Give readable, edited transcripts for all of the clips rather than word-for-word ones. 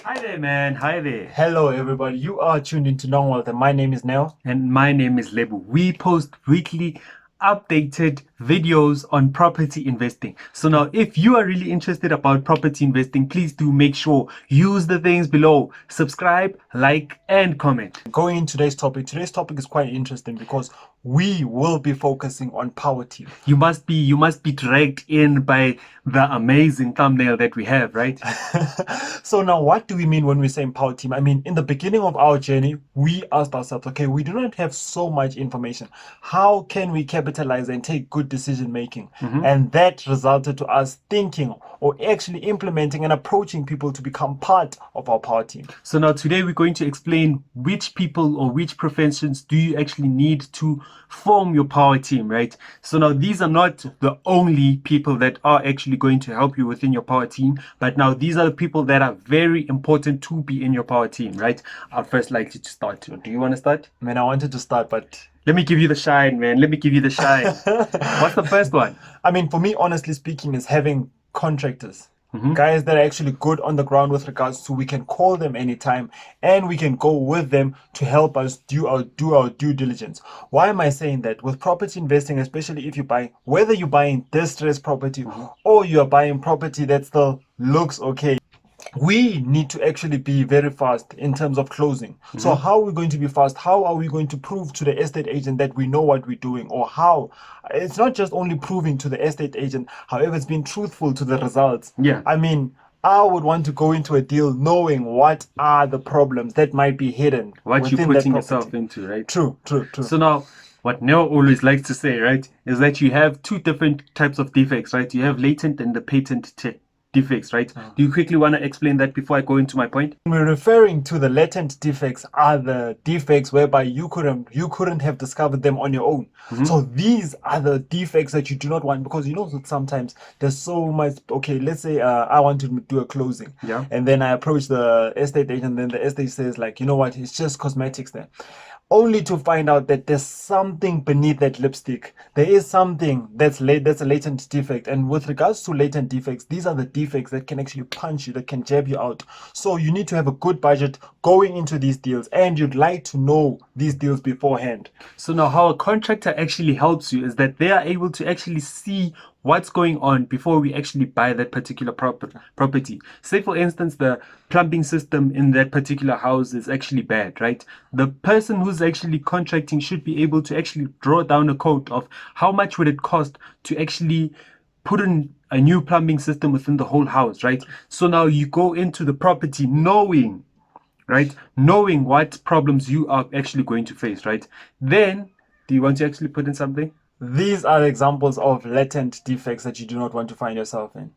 Hi there, man. Hi there. Hello, everybody. You are tuned into Nong, and my name is Nell. And my name is Lebu. We post weekly updated videos on property investing. So now, if you are really interested about property investing, please do make sure use the things below. Subscribe, like, and comment. Going into today's topic is quite interesting because we will be focusing on poverty. You must be dragged in by the amazing thumbnail that we have, right? So now, what do we mean when we say empower team? I mean, in the beginning of our journey, we asked ourselves, okay, we do not have so much information. How can we capitalize and take good decision making? And that resulted to us thinking or actually implementing and approaching people to become part of our power team. So now today we're going to explain which people or which professions do you actually need to form your power team, right? So now these are not the only people that are actually going to help you within your power team, but now these are the people that are very important to be in your power team, right? I'd first like you to start. Do you want to start? Man, I wanted to start, but Let me give you the shine, man. Let me give you the shine. What's the first one? I mean, for me, honestly speaking, is having contractors. Guys that are actually good on the ground with regards to we can call them anytime and we can go with them to help us do our due diligence. Why am I saying that? With property investing, especially if you buy, whether you're buying distressed property or you're buying property that still looks okay, we need to actually be very fast in terms of closing. So how are we going to be fast? How are we going to prove to the estate agent that we know what we're doing? Or how? It's not just only proving to the estate agent, however, it's being truthful to the results. Yeah. I mean, I would want to go into a deal knowing what are the problems that might be hidden What you're within that putting property. yourself into, right? True. So now, what Neo always likes to say, right, is that you have two different types of defects, right? You have latent and the patent defects, right? Do you quickly want to explain that before I go into my point? When we're referring to the latent defects are the defects whereby you couldn't have discovered them on your own. So these are the defects that you do not want, because you know that sometimes there's so much. Okay, let's say I want to do a closing, Yeah. and then I approach the estate agent, and then the estate says like, you know what, it's just cosmetics there. Only to find out that there's something beneath that lipstick. There is something that's a latent defect. And with regards to latent defects, these are the defects that can actually punch you, that can jab you out. So you need to have a good budget going into these deals, and you'd like to know these deals beforehand. So now how a contractor actually helps you is that they are able to actually see what's going on before we actually buy that particular property. Say for instance, the plumbing system in that particular house is actually bad, right? The person who's actually contracting should be able to actually draw down a quote of how much would it cost to actually put in a new plumbing system within the whole house, right? So now you go into the property knowing, right? Knowing what problems you are actually going to face, right? Then, do you want to actually put in something? These are examples of latent defects that you do not want to find yourself in.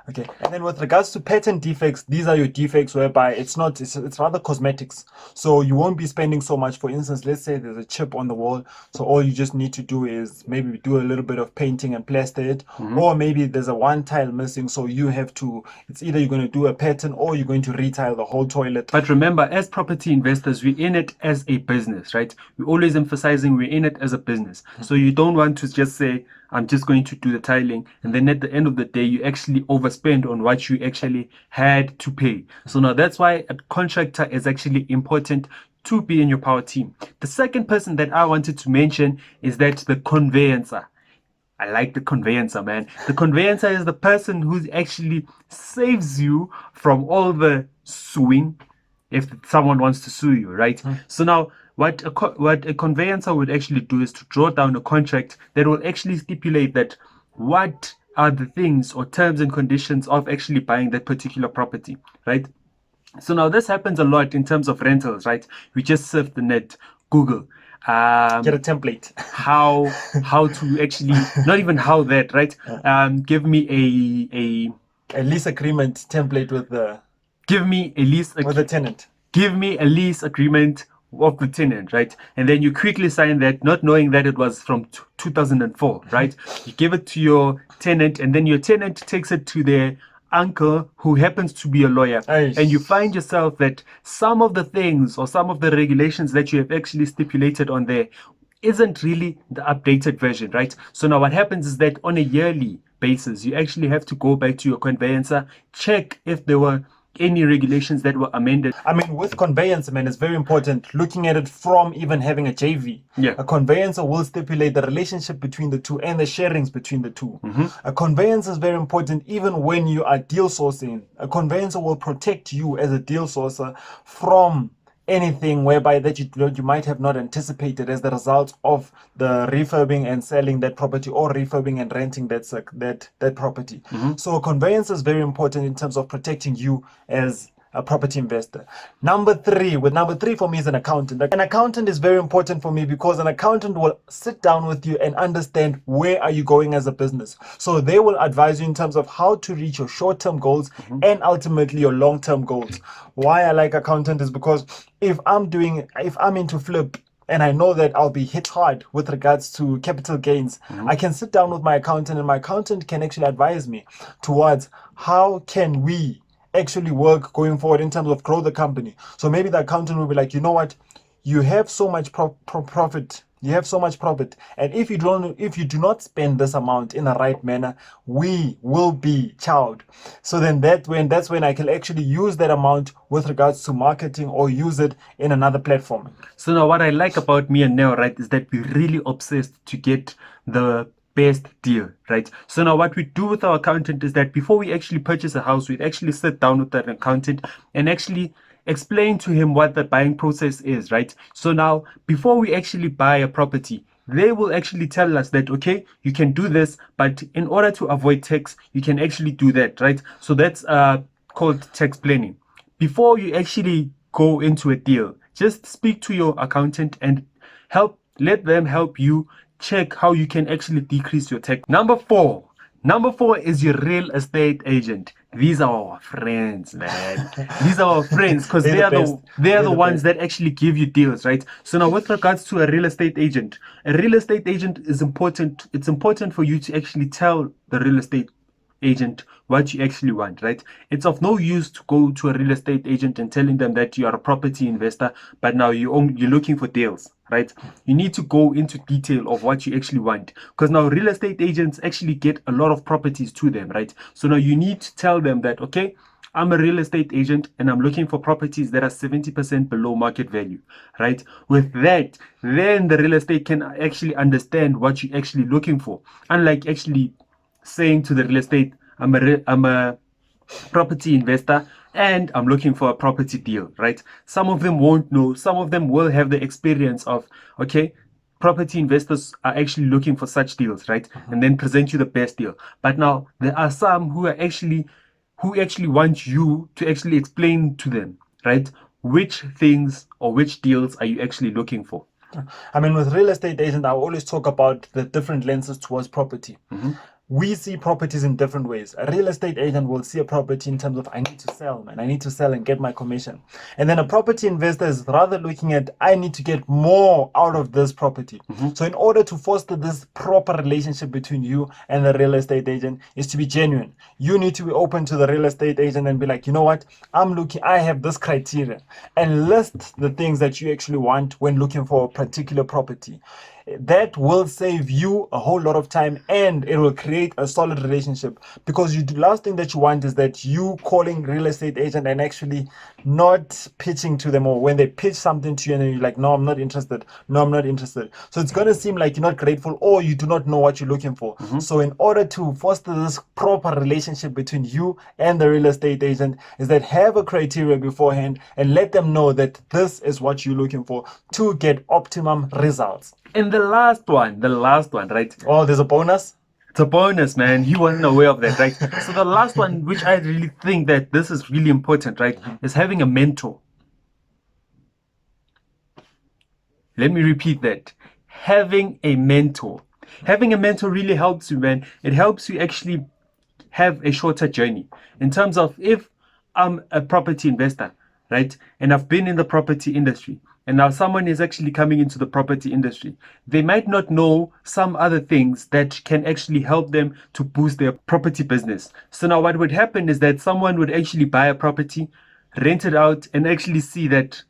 Okay, and then with regards to patent defects, these are your defects whereby it's rather cosmetics. So you won't be spending so much. For instance, let's say there's a chip on the wall. So all you just need to do is maybe do a little bit of painting and plaster it. Or maybe there's a one tile missing. So you have to, it's either you're going to do a pattern or you're going to retile the whole toilet. But remember, as property investors, we're in it as a business, right? We're always emphasizing we're in it as a business. So you don't want to just say, I'm just going to do the tiling, and then at the end of the day, you actually overspend on what you actually had to pay. So now that's why a contractor is actually important to be in your power team. The second person that I wanted to mention is that the conveyancer. I like the conveyancer, man. The conveyancer is the person who actually saves you from all the suing if someone wants to sue you, right? So now what a conveyancer would actually do is to draw down a contract that will actually stipulate that what are the things or terms and conditions of actually buying that particular property, right? So now this happens a lot in terms of rentals, right? We just surf the net, Google. Get a template. How to actually, not even how that, right? Give me A lease agreement template with the lease tenant. give me a lease agreement of the tenant, right? And then you quickly sign that, not knowing that it was from 2004, right? You give it to your tenant, and then your tenant takes it to their uncle who happens to be a lawyer. Aish. And you find yourself that some of the things or some of the regulations that you have actually stipulated on there isn't really the updated version, right? So now what happens is that on a yearly basis, you actually have to go back to your conveyancer, check if there were any regulations that were amended. I mean, with conveyance, man, it's very important looking at it from even having a JV. Yeah. A conveyancer will stipulate the relationship between the two and the sharings between the two. A conveyancer is very important even when you are deal sourcing. A conveyancer will protect you as a deal sourcer from anything whereby that you might have not anticipated as the result of the refurbing and selling that property, or refurbing and renting that property. So conveyance is very important in terms of protecting you as a property investor. Number three for me is an accountant. An accountant is very important for me because an accountant will sit down with you and understand where are you going as a business. So they will advise you in terms of how to reach your short-term goals and ultimately your long-term goals. Why I like accountant is because if I'm into flip and I know that I'll be hit hard with regards to capital gains, I can sit down with my accountant, and my accountant can actually advise me towards how can we actually work going forward in terms of grow the company. So maybe the accountant will be like, you know what, you have so much profit. You have so much profit, and if you do not spend this amount in the right manner, we will be chowed. So then that's when I can actually use that amount with regards to marketing or use it in another platform. So now what I like about me and Neo, right, is that we're really obsessed to get the best deal, right? So now what we do with our accountant is that before we actually purchase a house, we'd actually sit down with that accountant and actually explain to him what the buying process is, right? So now before we actually buy a property, they will actually tell us that, okay, you can do this, but in order to avoid tax, you can actually do that, right? So that's called tax planning. Before you actually go into a deal, just speak to your accountant and let them help you check how you can actually decrease your tax. Number four is your real estate agent. These are our friends, man. These are our friends because they are the ones that actually give you deals, right? So now with regards to a real estate agent is important. It's important for you to actually tell the real estate agent what you actually want, right? It's of no use to go to a real estate agent and telling them that you are a property investor, but now you're looking for deals, right? You need to go into detail of what you actually want, because now real estate agents actually get a lot of properties to them, right? So now you need to tell them that, okay, I'm a real estate agent and I'm looking for properties that are 70% below market value, right? With that, then the real estate can actually understand what you're actually looking for, unlike actually saying to the real estate, I'm a property investor and I'm looking for a property deal, right? Some of them won't know. Some of them will have the experience of, okay, property investors are actually looking for such deals, right? And then present you the best deal. But now there are some who actually want you to actually explain to them, right? Which things or which deals are you actually looking for? I mean, with real estate agent, I always talk about the different lenses towards property. We see properties in different ways. A real estate agent will see a property in terms of, I need to sell, man. I need to sell and get my commission. And then a property investor is rather looking at, I need to get more out of this property. So in order to foster this proper relationship between you and the real estate agent is to be genuine. You need to be open to the real estate agent and be like, you know what? I have this criteria, and list the things that you actually want when looking for a particular property. That will save you a whole lot of time, and it will create a solid relationship, because the last thing that you want is that you calling real estate agent and actually not pitching to them, or when they pitch something to you and then you're like, no, I'm not interested. So it's going to seem like you're not grateful or you do not know what you're looking for. So in order to foster this proper relationship between you and the real estate agent is that have a criteria beforehand and let them know that this is what you're looking for to get optimum results. And the last one, right? Oh, there's a bonus? It's a bonus, man. You weren't aware of that, right? So the last one, which I really think that this is really important, right, is having a mentor. Let me repeat that. Having a mentor. Having a mentor really helps you, man. It helps you actually have a shorter journey. In terms of, if I'm a property investor, right, and I've been in the property industry, and now someone is actually coming into the property industry, they might not know some other things that can actually help them to boost their property business. So now what would happen is that someone would actually buy a property, rent it out, and actually see that,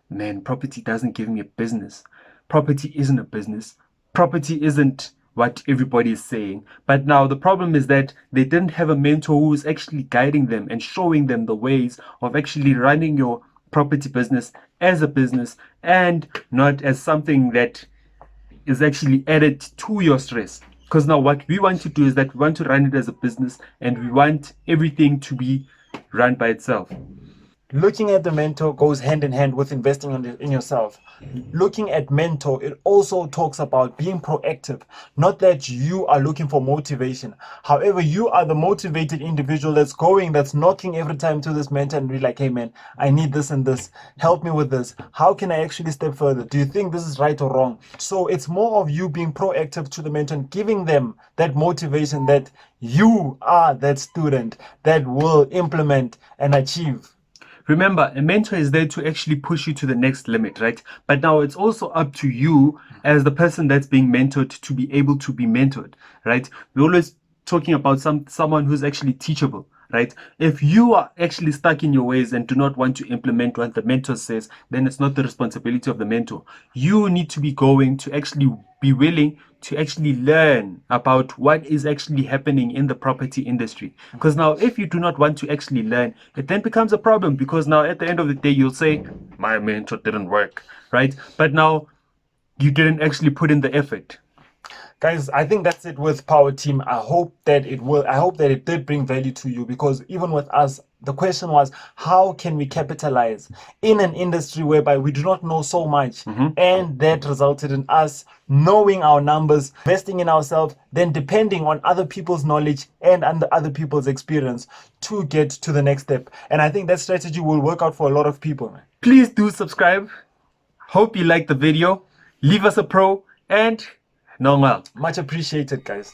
man, property doesn't give me a business. Property isn't a business. Property isn't what everybody is saying. But now the problem is that they didn't have a mentor who is actually guiding them and showing them the ways of actually running your property business as a business and not as something that is actually added to your stress. Because now what we want to do is that we want to run it as a business and we want everything to be run by itself. Looking at the mentor goes hand in hand with investing in yourself. Looking at mentor, it also talks about being proactive. Not that you are looking for motivation. However, you are the motivated individual that's knocking every time to this mentor and be like, hey man, I need this and this. Help me with this. How can I actually step further? Do you think this is right or wrong? So it's more of you being proactive to the mentor and giving them that motivation that you are that student that will implement and achieve. Remember, a mentor is there to actually push you to the next limit, right? But now it's also up to you as the person that's being mentored to be able to be mentored, right? We're always talking about someone who's actually teachable, right? If you are actually stuck in your ways and do not want to implement what the mentor says, then it's not the responsibility of the mentor. You need to be going to actually be willing to actually learn about what is actually happening in the property industry. Because now, if you do not want to actually learn, it then becomes a problem because now at the end of the day, you'll say, my mentor didn't work, right? But now you didn't actually put in the effort. Guys, I think that's it with Power Team. I hope that it did bring value to you, because even with us, the question was, how can we capitalize in an industry whereby we do not know so much? And that resulted in us knowing our numbers, investing in ourselves, then depending on other people's knowledge and other people's experience to get to the next step. And I think that strategy will work out for a lot of people. Please do subscribe. Hope you liked the video. Leave us a pro and Nong out. Much appreciated, guys.